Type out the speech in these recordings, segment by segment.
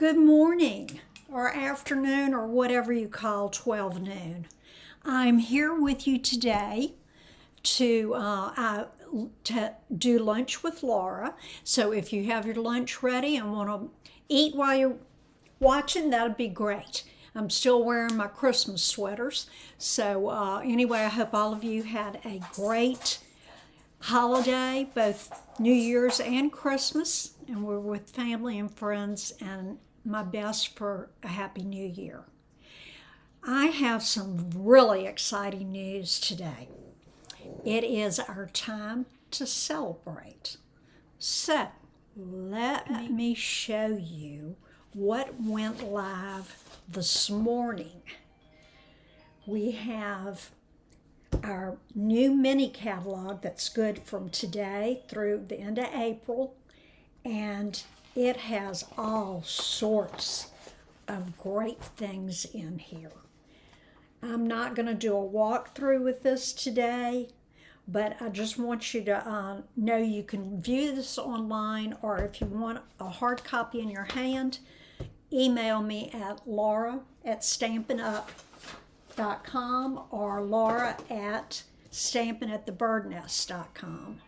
Good morning or afternoon or whatever you call 12 noon. I'm here with you today to do lunch with Laura. So if you have your lunch ready and want to eat while you're watching, that would be great. I'm still wearing my Christmas sweaters. So anyway, I hope all of you had a great holiday, both New Year's and Christmas, and we're with family and friends, and my best for a Happy New Year. I have some really exciting news today. It is our time to celebrate. So let me show you what went live this morning. We have our new mini catalog that's good from today through the end of April, and it has all sorts of great things in here. I'm not going to do a walkthrough with this today, but I just want you to know you can view this online, or if you want a hard copy in your hand, email me at laura@stampinup.com or laura@stampingatthebirdnest.com.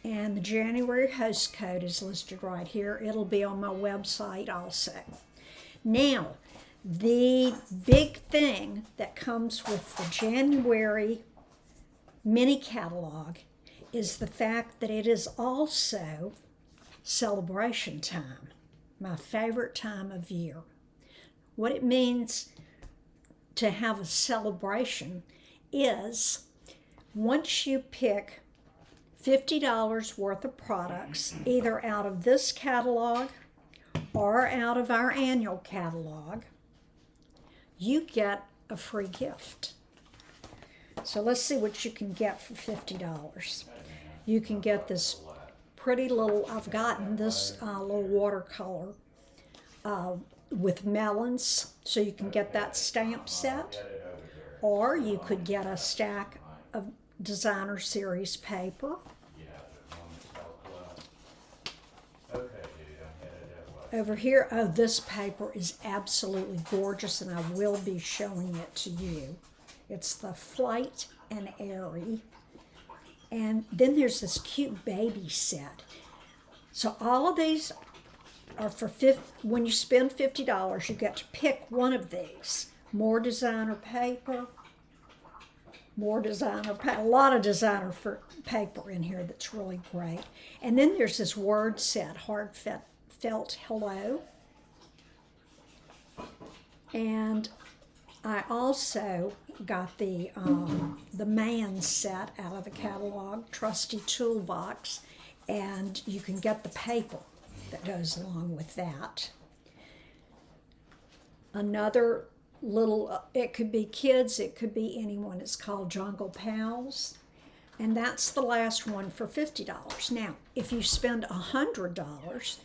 And the January host code is listed right here. It'll be on my website also. Now, the big thing that comes with the January mini catalog is the fact that it is also celebration time, my favorite time of year. What it means to have a celebration is once you pick $50 worth of products, either out of this catalog or out of our annual catalog, you get a free gift. So let's see what you can get for $50. You can get this pretty little, I've gotten this little watercolor with melons, so you can get that stamp set, or you could get a stack of designer series paper. Over here, oh, this paper is absolutely gorgeous, and I will be showing it to you. It's the Flight and Airy. And then there's this cute baby set. So all of these are for when you spend $50, you get to pick one of these. More designer paper, a lot of designer paper in here that's really great. And then there's this word set, heartfelt hello. And I also got the man set out of the catalog, trusty toolbox, and you can get the paper that goes along with that. Another little, it could be kids, it could be anyone. It's called Jungle Pals, and that's the last one for $50. Now, if you spend $100,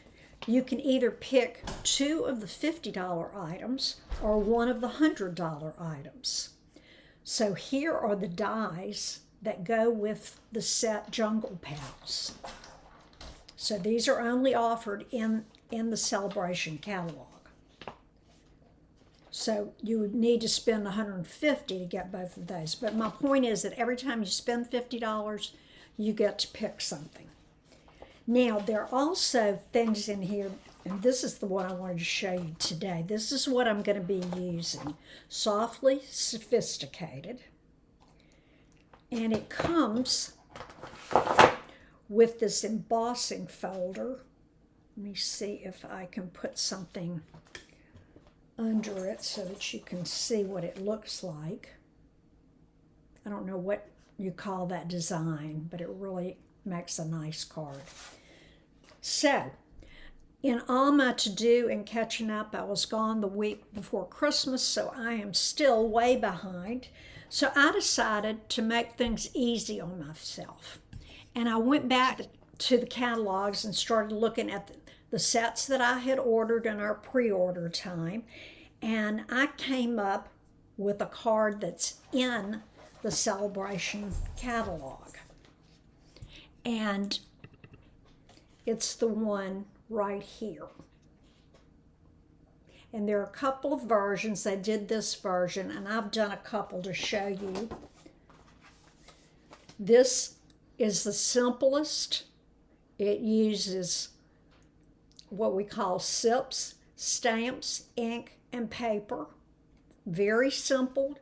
you can either pick two of the $50 items or one of the $100 items. So here are the dies that go with the set Jungle Pals. So these are only offered in the Celebration catalog. So you would need to spend $150 to get both of those. But my point is that every time you spend $50, you get to pick something. Now, there are also things in here, and this is the one I wanted to show you today. This is what I'm going to be using. Softly Sophisticated. And it comes with this embossing folder. Let me see if I can put something under it so that you can see what it looks like. I don't know what you call that design, but it really makes a nice card. So, in all my to-do and catching up, I was gone the week before Christmas, so I am still way behind. So I decided to make things easy on myself. And I went back to the catalogs and started looking at the sets that I had ordered in our pre-order time. And I came up with a card that's in the Celebration catalog. And it's the one right here. And there are a couple of versions. They did this version, and I've done a couple to show you. This is the simplest. It uses what we call SIPs, stamps, ink, and paper. Very simple,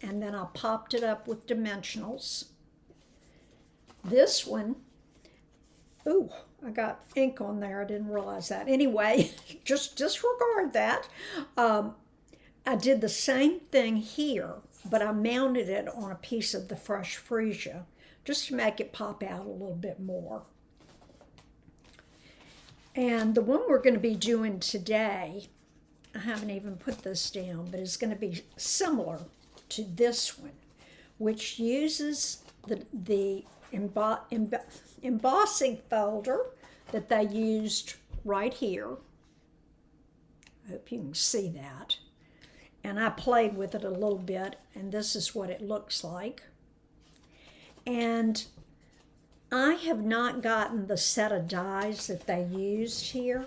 and then I popped it up with dimensionals. This one, ooh, I got ink on there. I didn't realize that. Anyway, just disregard that. I did the same thing here, but I mounted it on a piece of the fresh freesia just to make it pop out a little bit more. And the one we're going to be doing today, I haven't even put this down, but it's going to be similar to this one, which uses the embossing folder that they used right here. I hope you can see that. And I played with it a little bit, and this is what it looks like. And I have not gotten the set of dies that they used here,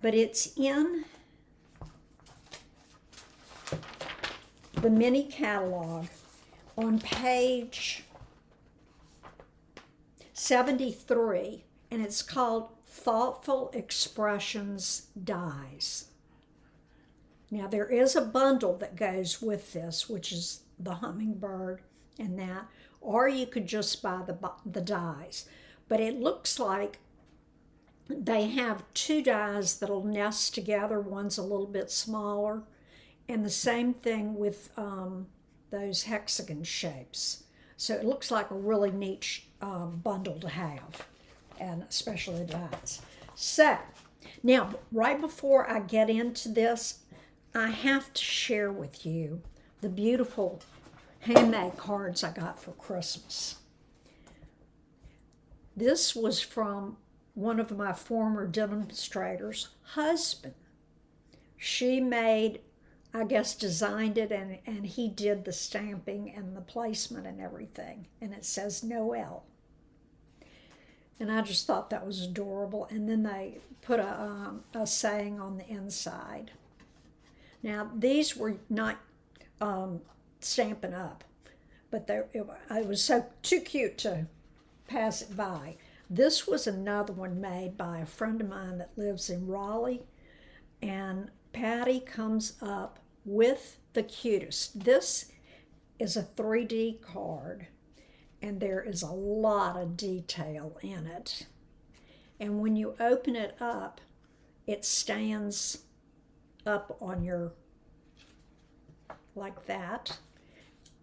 but it's in the mini catalog on page 73, and it's called Thoughtful Expressions Dies. Now there is a bundle that goes with this, which is the hummingbird and that, or you could just buy the dies. But it looks like they have two dies that'll nest together. One's a little bit smaller, and the same thing with those hexagon shapes. So it looks like a really neat bundle to have, and especially the dies. So now, right before I get into this, I have to share with you the beautiful handmade cards I got for Christmas. This was from one of my former demonstrators' husband. She made, I guess, designed it, and he did the stamping and the placement and everything. And it says Noel. And I just thought that was adorable. And then they put a saying on the inside. Now, these were not Stampin' Up, but it was too cute to pass it by. This was another one made by a friend of mine that lives in Raleigh, and Patty comes up with the cutest. This is a 3D card, and there is a lot of detail in it. And when you open it up, it stands up on your, like that.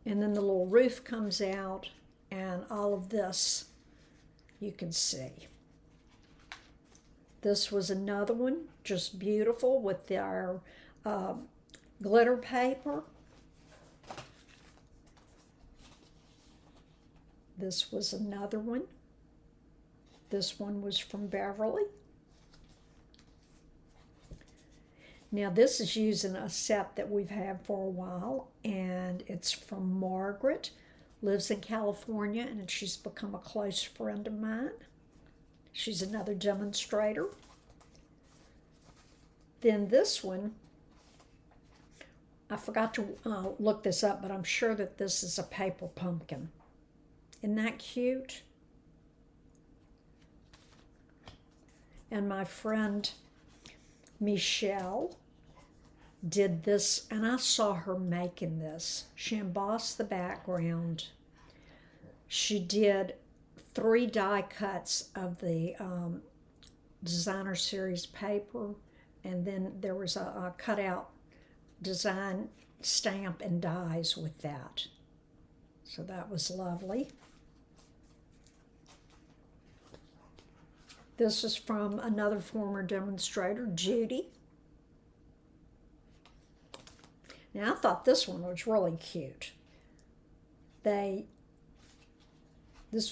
And then the little roof comes out, and all of this you can see. This was another one, just beautiful with our glitter paper. This was another one. This one was from Beverly. Now this is using a set that we've had for a while, and it's from Margaret, lives in California, and she's become a close friend of mine. She's another demonstrator. Then this one, I forgot to look this up, but I'm sure that this is a paper pumpkin. Isn't that cute? And my friend Michelle did this, and I saw her making this. She embossed the background. She did 3 die cuts of the designer series paper, and then there was a cutout design stamp and dies with that. So that was lovely. This is from another former demonstrator, Judy. Now I thought this one was really cute. This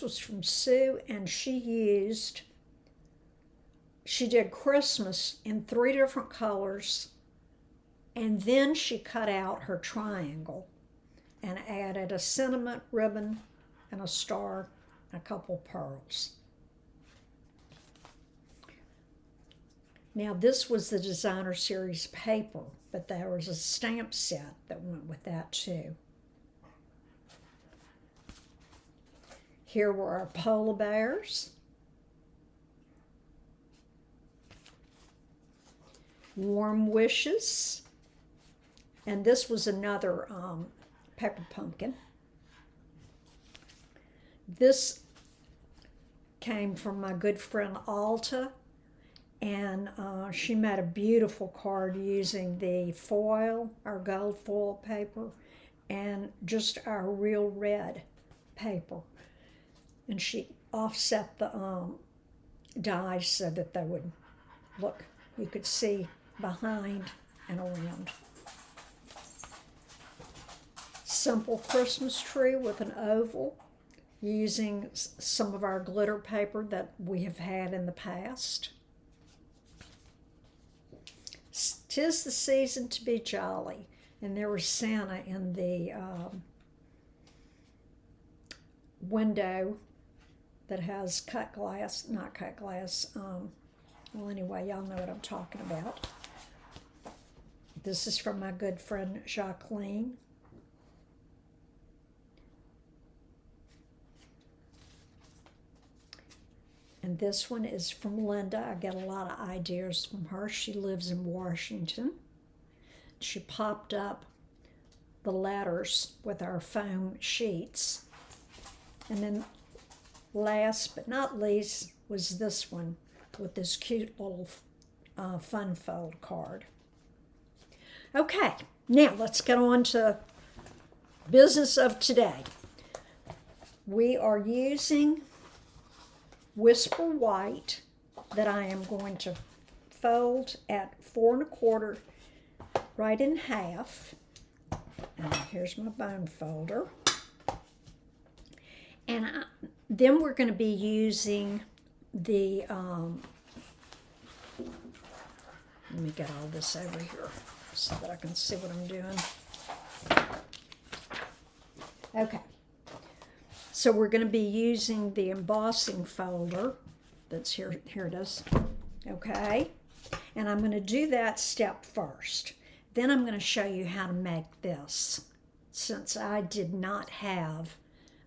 was from Sue, and she did Christmas in 3 different colors, and then she cut out her triangle and added a sentiment ribbon and a star and a couple pearls. Now this was the designer series paper, but there was a stamp set that went with that too. Here were our polar bears. Warm wishes. And this was another paper pumpkin. This came from my good friend Alta, and she made a beautiful card using the foil, our gold foil paper, and just our real red paper. And she offset the dies so that they would look, you could see behind and around. Simple Christmas tree with an oval, using some of our glitter paper that we have had in the past. 'Tis the season to be jolly, and there was Santa in the window that has cut glass, not cut glass, well anyway, y'all know what I'm talking about. This is from my good friend Jacqueline. And this one is from Linda. I get a lot of ideas from her. She lives in Washington. She popped up the letters with our foam sheets. And then last but not least was this one with this cute little fun fold card. Okay, now let's get on to business of today. We are using Whisper White that I am going to fold at 4 1/4 right in half. And here's my bone folder. And then we're going to be using the, let me get all this over here so that I can see what I'm doing. Okay. So we're going to be using the embossing folder that's here. Here it is. Okay. And I'm going to do that step first. Then I'm going to show you how to make this, since I did not have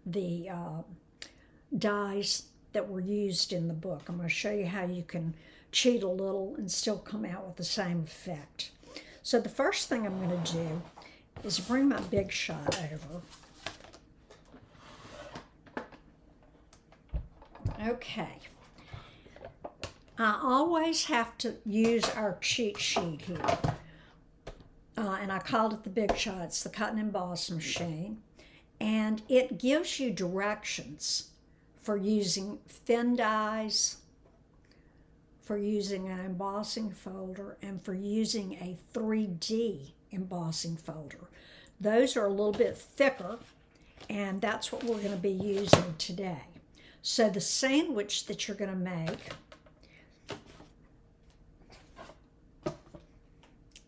the dies that were used in the book. I'm going to show you how you can cheat a little and still come out with the same effect. So the first thing I'm going to do is bring my Big Shot over. Okay. I always have to use our cheat sheet here. And I called it the Big Shot. It's the cut and emboss machine. And it gives you directions for using thin dies, for using an embossing folder, and for using a 3D embossing folder. Those are a little bit thicker, and that's what we're going to be using today. So the sandwich that you're going to make,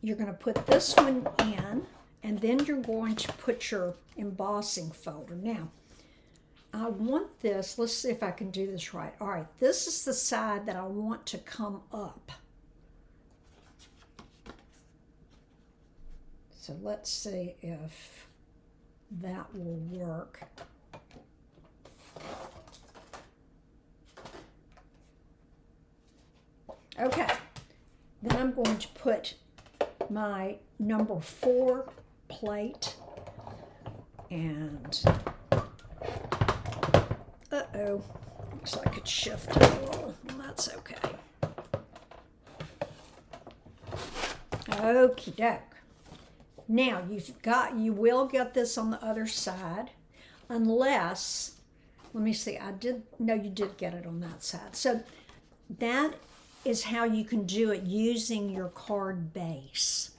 you're going to put this one in, and then you're going to put your embossing folder. Now, I want this, let's see if I can do this right. All right, this is the side that I want to come up. So let's see if that will work. Okay, then I'm going to put my number 4 plate, and looks like it's shifted a little. Well, that's okay. Okie doke. Now you will get this on the other side, unless, let me see, you did get it on that side. So that is how you can do it using your card base.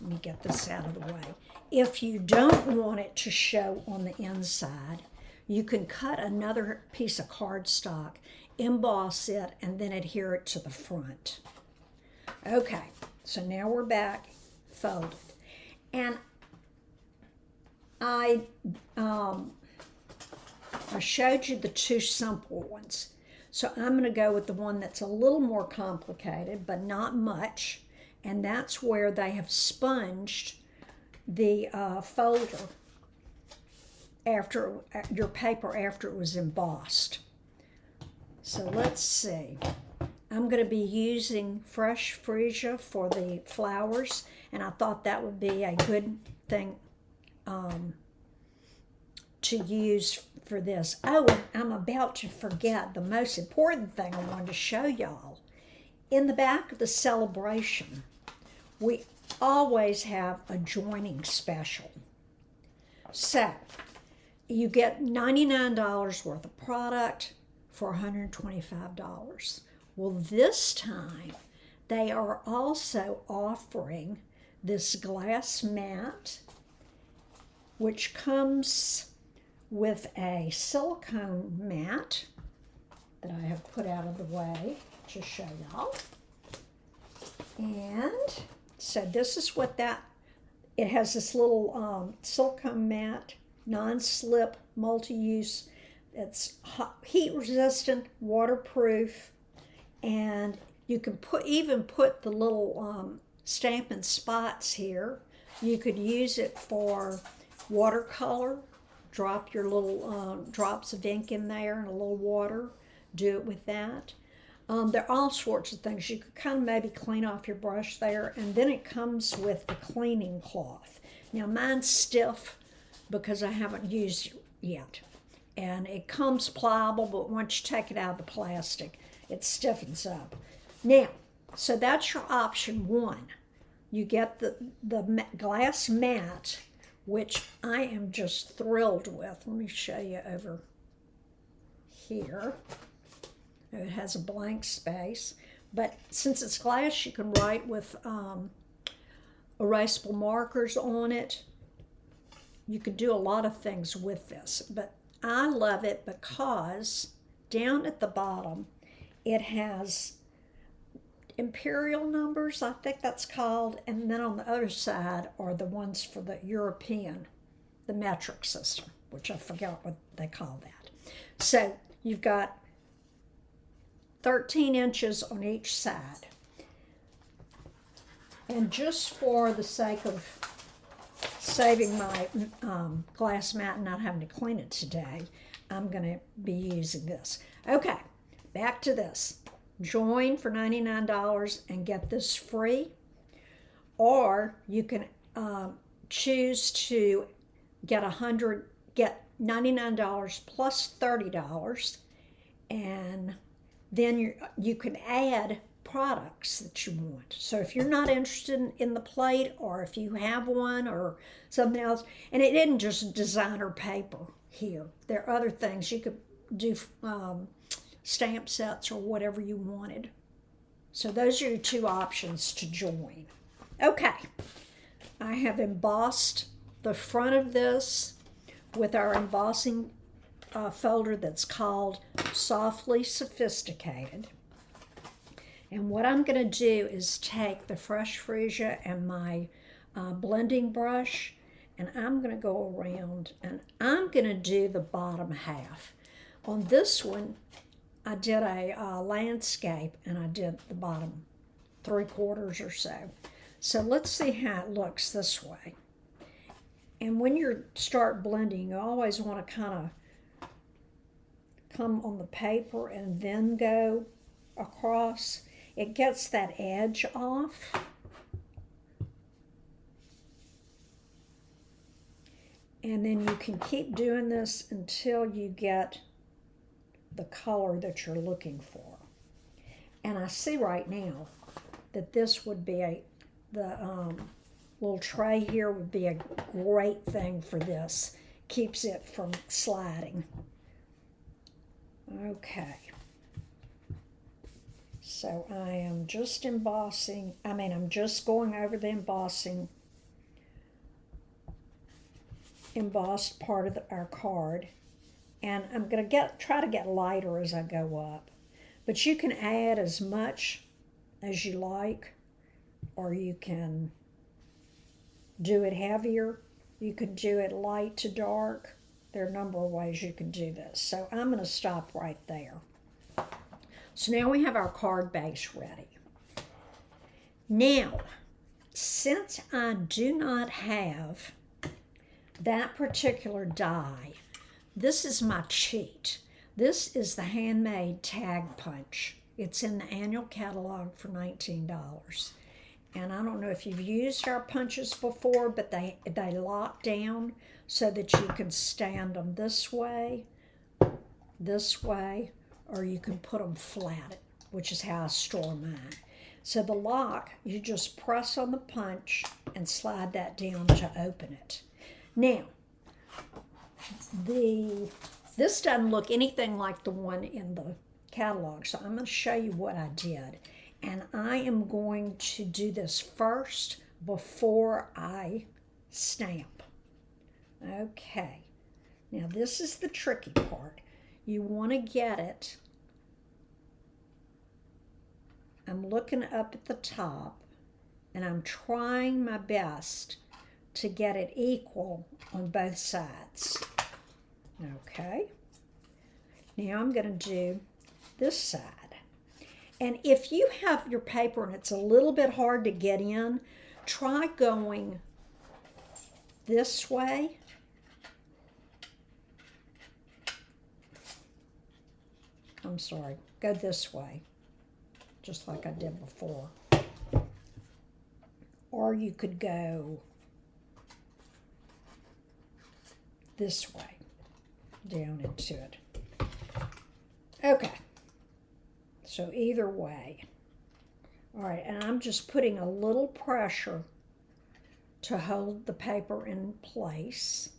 Let me get this out of the way. If you don't want it to show on the inside, you can cut another piece of cardstock, emboss it, and then adhere it to the front. Okay, so now we're back folded. And I showed you the 2 simple ones. So I'm going to go with the one that's a little more complicated, but not much. And that's where they have sponged the folder after your paper after it was embossed. So let's see. I'm going to be using fresh freesia for the flowers, and I thought that would be a good thing to use for this. Oh, and I'm about to forget the most important thing I wanted to show y'all. In the back of the celebration, we always have a joining special. So you get $99 worth of product for $125. Well, this time they are also offering this glass mat, which comes with a silicone mat that I have put out of the way to show y'all. And so this is what it has this little silicone mat, non-slip, multi-use. It's heat resistant, waterproof, and you can even put the little Stampin' Spots here. You could use it for watercolor. Drop your little drops of ink in there and a little water. Do it with that. There are all sorts of things. You could kind of maybe clean off your brush there, and then it comes with the cleaning cloth. Now mine's stiff because I haven't used it yet. And it comes pliable, but once you take it out of the plastic, it stiffens up. Now, so that's your option one. You get the glass mat, which I am just thrilled with. Let me show you over here. It has a blank space, but since it's glass, you can write with erasable markers on it. You can do a lot of things with this, but I love it because down at the bottom, it has imperial numbers, I think that's called, and then on the other side are the ones for the European, the metric system, which I forgot what they call that. So you've got 13 inches on each side. And just for the sake of saving my glass mat and not having to clean it today, I'm going to be using this. Okay, back to this. Join for $99 and get this free, or you can choose to get $99 plus $30, and then you can add products that you want. So if you're not interested in the plate, or if you have one or something else, and it isn't just designer paper here. There are other things. You could do stamp sets or whatever you wanted. So those are your two options to join. Okay, I have embossed the front of this with our embossing folder that's called Softly Sophisticated. And what I'm going to do is take the fresh freesia and my blending brush, and I'm going to go around and I'm going to do the bottom half. On this one, I did a landscape, and I did the bottom 3/4 or so. So let's see how it looks this way. And when you start blending, you always want to kind of come on the paper and then go across. It gets that edge off. And then you can keep doing this until you get the color that you're looking for. And I see right now that this would be the little tray here would be a great thing for this. Keeps it from sliding. Okay. So I am just embossing, I'm just going over the embossed part of our card. And I'm going to try to get lighter as I go up. But you can add as much as you like, or you can do it heavier. You can do it light to dark. There are a number of ways you can do this. So I'm going to stop right there. So now we have our card base ready. Now, since I do not have that particular die, this is my cheat. This is the handmade tag punch. It's in the annual catalog for $19. And I don't know if you've used our punches before, but they lock down so that you can stand them this way, or you can put them flat, which is how I store mine. So the lock, you just press on the punch and slide that down to open it. Now, this doesn't look anything like the one in the catalog, so I'm going to show you what I did. And I am going to do this first before I stamp. Okay, now this is the tricky part. You want to get it, I'm looking up at the top, and I'm trying my best to get it equal on both sides. Okay, now I'm going to do this side. And if you have your paper and it's a little bit hard to get in, try going this way. I'm sorry, go this way, just like I did before. Or you could go this way, down into it. Okay, so either way. All right, and I'm just putting a little pressure to hold the paper in place.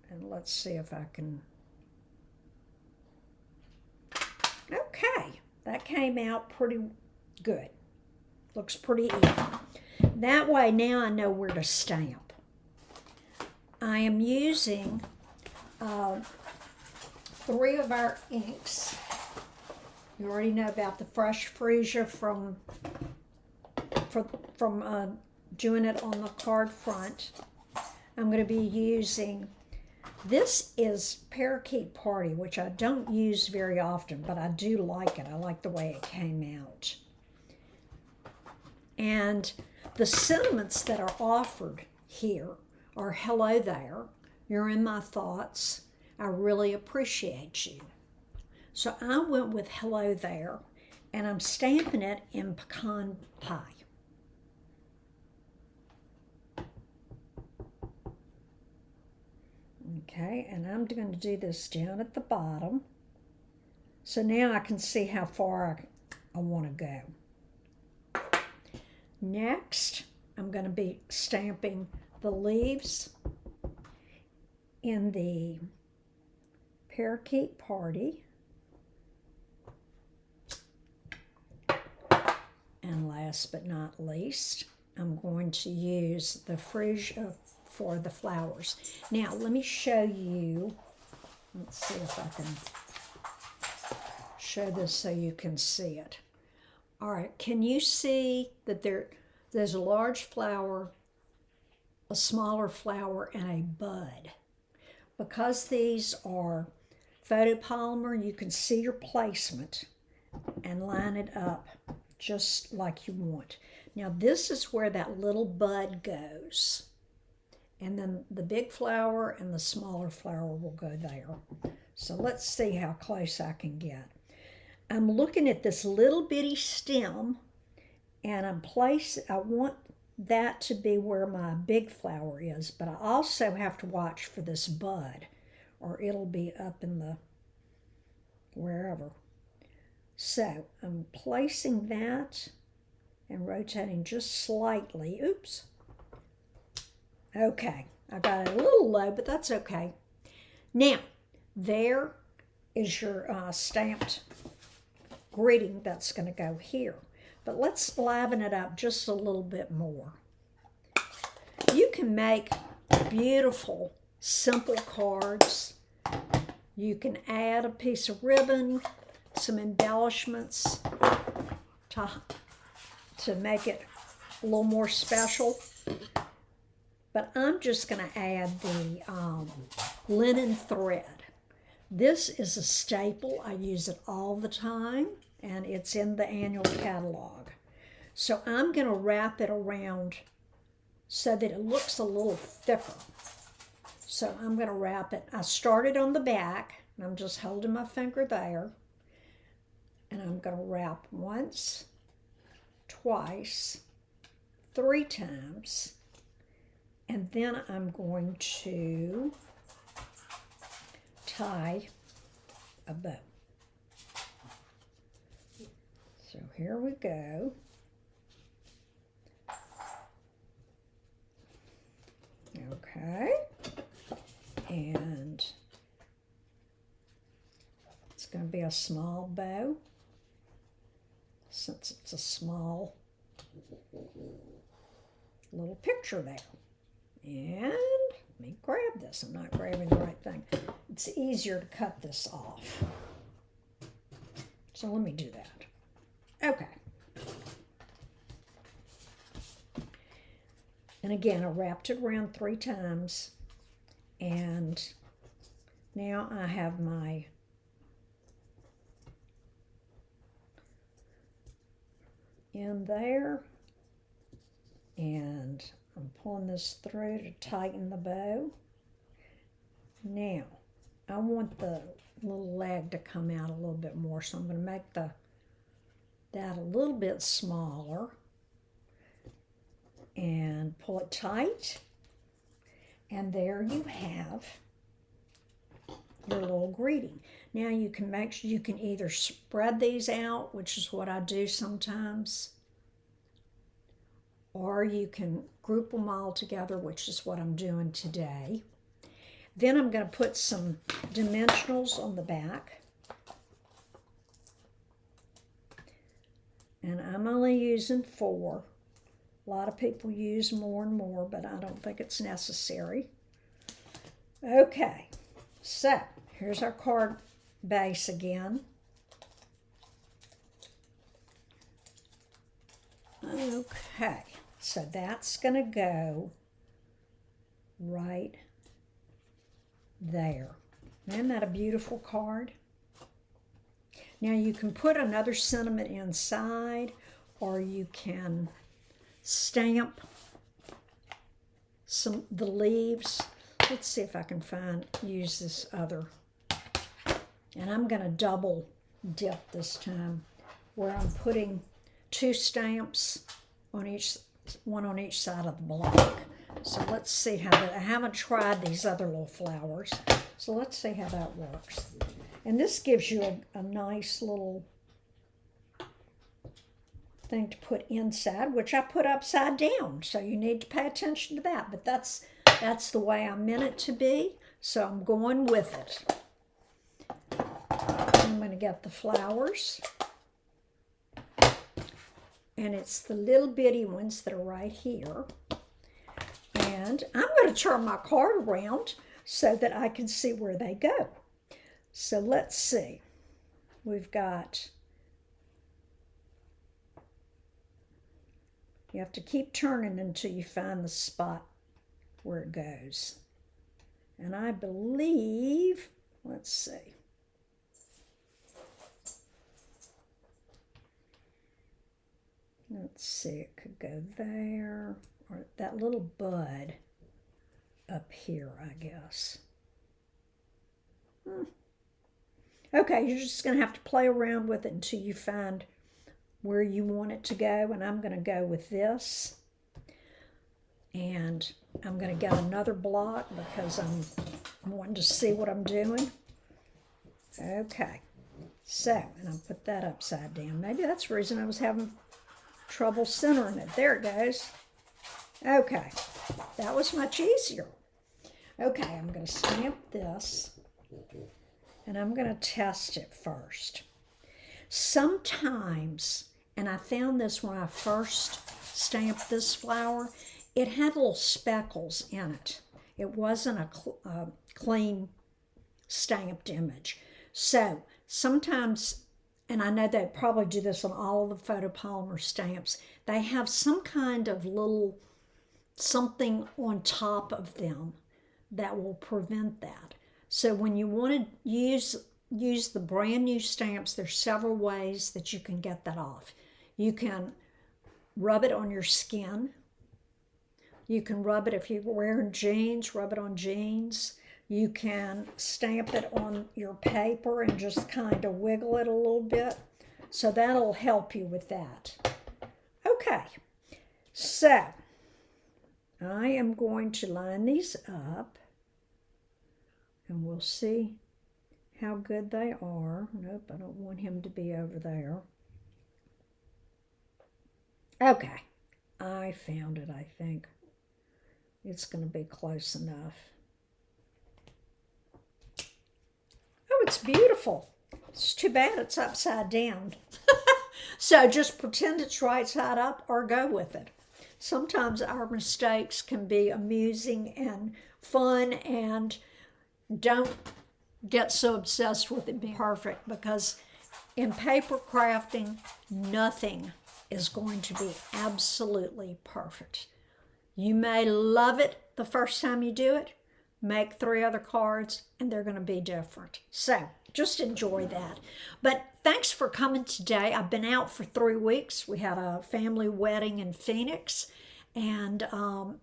And let's see if I can. Okay, that came out pretty good. Looks pretty even. That way now I know where to stamp. I am using 3 of our inks. You already know about the Fresh Freesia from doing it on the card front. I'm going to be using, this is Parakeet Party, which I don't use very often, but I do like it. I like the way it came out. And the sentiments that are offered here are hello there, you're in my thoughts, I really appreciate you. So I went with hello there, and I'm stamping it in pecan pie. Okay, and I'm going to do this down at the bottom. So now I can see how far I want to go. Next, I'm going to be stamping the leaves in the Parakeet Party. And last but not least, I'm going to use the Freesia for the flowers. Now, let me show you. Let's see if I can show this so you can see it. All right, can you see that there's a large flower, a smaller flower, and a bud? Because these are photopolymer, you can see your placement and line it up just like you want. Now this is where that little bud goes. And then the big flower and the smaller flower will go there. So let's see how close I can get. I'm looking at this little bitty stem, and I want that to be where my big flower is, but I also have to watch for this bud, or it'll be up in the wherever. So I'm placing that and rotating just slightly. Oops. Okay, I got it a little low, but that's okay. Now, there is your stamped greeting that's going to go here. But let's liven it up just a little bit more. You can make beautiful, simple cards. You can add a piece of ribbon, some embellishments to make it a little more special. But I'm just going to add the linen thread. This is a staple. I use it all the time, and it's in the annual catalog. So I'm going to wrap it around so that it looks a little thicker. So I'm going to wrap it. I started on the back, and I'm just holding my finger there. And I'm going to wrap once, twice, 3 times. And then I'm going to tie a bow. So here we go. Okay. And it's going to be a small bow, since it's a small little picture there. And let me grab this. I'm not grabbing the right thing. It's easier to cut this off. So let me do that. Okay. And again, I wrapped it around 3 times. And now I have my in there. And I'm pulling this through to tighten the bow. Now, I want the little leg to come out a little bit more, so I'm going to make that a little bit smaller and pull it tight. And there you have your little greeting. Now you can make sure you can either spread these out, which is what I do sometimes, or you can group them all together, which is what I'm doing today. Then I'm going to put some dimensionals on the back. And I'm only using 4. A lot of people use more and more, but I don't think it's necessary. Okay, so here's our card base again. Okay, so that's going to go right there. Isn't that a beautiful card? Now you can put another sentiment inside, or you can stamp the leaves. Let's see if I can use this other. And I'm going to double dip this time, where I'm putting 2 stamps on one on each side of the block. So let's see how that. I haven't tried these other little flowers, so let's see how that works. And this gives you a nice little thing to put inside, which I put upside down, so you need to pay attention to that. But that's the way I meant it to be, so I'm going with it. I'm going to get the flowers, and it's the little bitty ones that are right here. And I'm going to turn my card around so that I can see where they go. So let's see. We've got, you have to keep turning until you find the spot where it goes. And I believe, let's see. Let's see, it could go there, or that little bud up here, I guess. Okay, you're just going to have to play around with it until you find where you want it to go. And I'm going to go with this. And I'm going to get another block because I'm wanting to see what I'm doing. Okay, so, and I'll put that upside down. Maybe that's the reason I was having trouble centering it. There it goes. Okay, that was much easier. Okay, I'm going to stamp this, and I'm going to test it first. Sometimes, and I found this when I first stamped this flower, it had little speckles in it. It wasn't a clean stamped image. So sometimes, and I know they probably do this on all of the photopolymer stamps, they have some kind of little something on top of them that will prevent that. So when you want to use the brand new stamps, there's several ways that you can get that off. You can rub it on your skin. You can rub it if you're wearing jeans, rub it on jeans. You can stamp it on your paper and just kind of wiggle it a little bit. So that'll help you with that. Okay, so I am going to line these up and we'll see how good they are. Nope, I don't want him to be over there. Okay, I found it, I think. It's going to be close enough. Oh, it's beautiful. It's too bad it's upside down. So just pretend it's right side up or go with it. Sometimes our mistakes can be amusing and fun, and don't get so obsessed with it being perfect, because in paper crafting, nothing is going to be absolutely perfect. You may love it the first time you do it, make 3 other cards, and they're going to be different. So just enjoy that. But thanks for coming today. I've been out for 3 weeks. We had a family wedding in Phoenix. And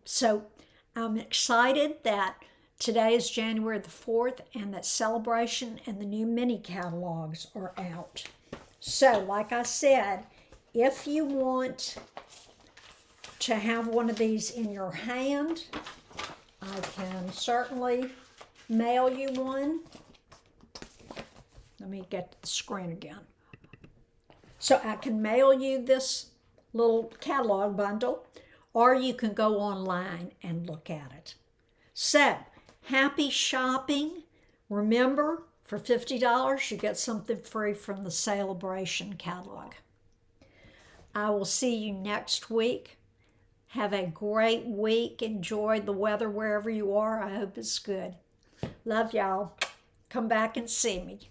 so I'm excited that today is January the 4th and that Celebration and the new mini catalogs are out. So like I said, if you want to have one of these in your hand, I can certainly mail you one. Let me get the screen again. So I can mail you this little catalog bundle, or you can go online and look at it. So, happy shopping. Remember, for $50, you get something free from the Celebration catalog. I will see you next week. Have a great week. Enjoy the weather wherever you are. I hope it's good. Love y'all. Come back and see me.